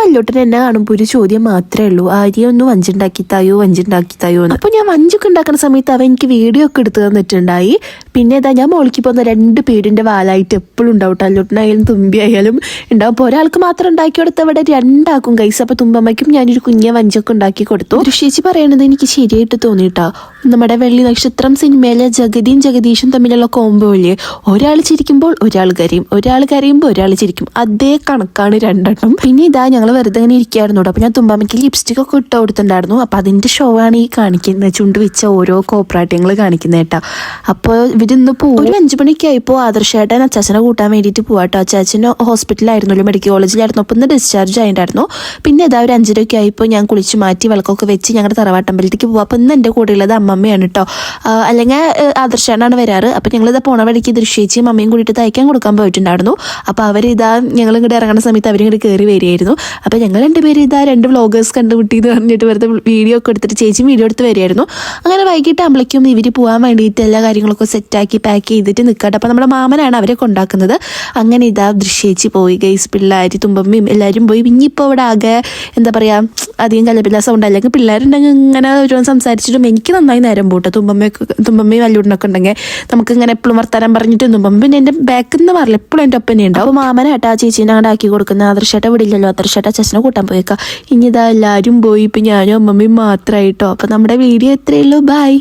അപ്പൊ അല്ലോട്ടൻ എന്നെ കാണുമ്പോൾ ഒരു ചോദ്യം മാത്രമേ ഉള്ളൂ, ആര്യ ഒന്ന് വഞ്ചുണ്ടാക്കി തായോ എന്ന്. അപ്പൊ ഞാൻ വഞ്ചൊക്കെ ഉണ്ടാക്കുന്ന സമയത്ത് അവൻ എനിക്ക് വീഡിയോ ഒക്കെ എടുത്തു തന്നിട്ടുണ്ടായി. പിന്നെ ഞാൻ മോളിക്ക് പോകുന്ന 2 പേടിന്റെ വാലായിട്ട് എപ്പോഴും ഉണ്ടാവും. അല്ലോട്ടനായാലും തുമ്പി ആയാലും ഉണ്ടാവും. അപ്പോൾ ഒരാൾക്ക് മാത്രം ഉണ്ടാക്കി കൊടുത്ത ഇവിടെ 2 ആക്കും ഗൈസ്. അപ്പൊ തുമ്പമ്മയ്ക്കും ഞാനൊരു കുഞ്ഞ വഞ്ചൊക്കെ ഉണ്ടാക്കി കൊടുത്തു. ഋഷിച്ചി പറയണത് എനിക്ക് ശരിയായിട്ട് തോന്നിയിട്ടാ. നമ്മുടെ വെള്ളി നക്ഷത്രം സിനിമയിലെ ജഗതിയും ജഗദീഷും തമ്മിലുള്ള കോംബോ ഇല്ലേ, ഒരാൾ ചിരിക്കുമ്പോൾ ഒരാൾ കരയും, ഒരാൾ കരയുമ്പോൾ ഒരാൾ ചിരിക്കും, അതേ കണക്കാണ് 2 പിന്നെ ഞങ്ങൾ വെറുതെ ഇങ്ങനെ ഇരിക്കായിരുന്നു. അപ്പൊ ഞാൻ തുമ്പാമ്മയ്ക്ക് ലിപ്സ്റ്റിക് ഒക്കെ ഇട്ട് കൊടുത്തിട്ടുണ്ടായിരുന്നു. അപ്പൊ അതിന്റെ ഷോ ആണ് ഈ കാണിക്കുന്നത്, ചുണ്ട് വെച്ച ഓരോ കോപ്രാട്യങ്ങൾ കാണിക്കുന്ന കേട്ടാ. അപ്പോൾ ഇവരിന്ന് പോകും. ഒരു 5 മണിക്ക് ആയപ്പോൾ ആദർശേട്ടൻ അച്ചാച്ചനെ കൂട്ടാൻ വേണ്ടിയിട്ട് പോവാട്ടോ. അച്ചാച്ചന് ഹോസ്പിറ്റലായിരുന്നല്ലോ, മെഡിക്കൽ കോളേജിലായിരുന്നു. അപ്പം ഇന്ന് ഡിസ്ചാർജ് ആയിട്ടുണ്ടായിരുന്നു. പിന്നെ ഒരു 5:30 ആയപ്പോൾ ഞാൻ കുളിച്ച് മാറ്റി വിളക്കൊക്കെ വെച്ച് ഞങ്ങളുടെ തറവാട്ടമ്പലത്തേക്ക് പോവാം. അപ്പം ഇന്ന് എൻ്റെ കൂടെ ഉള്ളത് അമ്മമ്മയാണ് കേട്ടോ. അല്ലെങ്കിൽ ആദർശേട്ടനാണ് വരാറ്. അപ്പം ഞങ്ങളിതാ പോണ വഴിക്ക് ദൃശ്യേച്ചിയും അമ്മയും കൂടിയിട്ട് തയ്ക്കാൻ കൊടുക്കാൻ പോയിട്ടുണ്ടായിരുന്നു. അപ്പോൾ ഞങ്ങൾ ഇങ്ങോട്ട് ഇറങ്ങുന്ന സമയത്ത് അവരിങ്ങോട്ട് കയറി വരികയായിരുന്നു. അപ്പോൾ ഞങ്ങൾ 2 പേര് 2 വ്ളോഗേഴ്സ് കണ്ടുമുട്ടിയെന്ന് പറഞ്ഞിട്ട് വെറുതെ വീഡിയോ ഒക്കെ എടുത്തിട്ട് ചേച്ചി വീഡിയോ എടുത്ത് വരികയായിരുന്നു. അങ്ങനെ വൈകിട്ട് ആകുമ്പോഴേക്കും ഇവർ പോകാൻ വേണ്ടിയിട്ട് എല്ലാ കാര്യങ്ങളൊക്കെ സെറ്റാക്കി പാക്ക് ചെയ്തിട്ട് നിൽക്കട്ടെ. അപ്പോൾ നമ്മുടെ മാമനാണ് അവരെ കൊണ്ടാക്കുന്നത്. അങ്ങനെ ദൃശ്യേച്ചി പോയി ഗൈസ്, പിള്ളേർ തുമ്പമ്മയും എല്ലാവരും പോയി. ഇനിയിപ്പോൾ ഇവിടെ ആകെ എന്താ പറയുക, അധികം കലപ്പില്ല സൗണ്ട്. അല്ലെങ്കിൽ പിള്ളേരുണ്ടെങ്കിൽ ഇങ്ങനെ ഓരോന്ന് സംസാരിച്ചിട്ടും എനിക്ക് നന്നായി നേരം പോട്ടെ. തുമ്പമ്മയും വല്ലൂടിനൊക്കെ ഉണ്ടെങ്കിൽ നമുക്ക് ഇങ്ങനെ എപ്പോഴും വർത്താനം പറഞ്ഞിട്ട് തുമ്പമ്മ പിന്നെ എൻ്റെ ബാക്കിൽ നിന്ന് മാറില്ല, എപ്പോഴും എൻ്റെ ഒപ്പനെ ഉണ്ടാവും. അപ്പോൾ മാമനായിട്ട് ആ ചേച്ചീനെ അങ്ങോട്ട് ആക്കി കൊടുക്കുന്നത്. ആദർശേട്ട വിടില്ലല്ലോ, ആദർശേട്ട അച്ഛനെ കൂട്ടാൻ പോയേക്കാം. ഇനി എല്ലാവരും പോയി, ഇപ്പം ഞാനും അമ്മമ്മയും മാത്രമായിട്ടോ. അപ്പോൾ നമ്മുടെ വീഡിയോ എത്രയേ ഉള്ളൂ. ബൈ.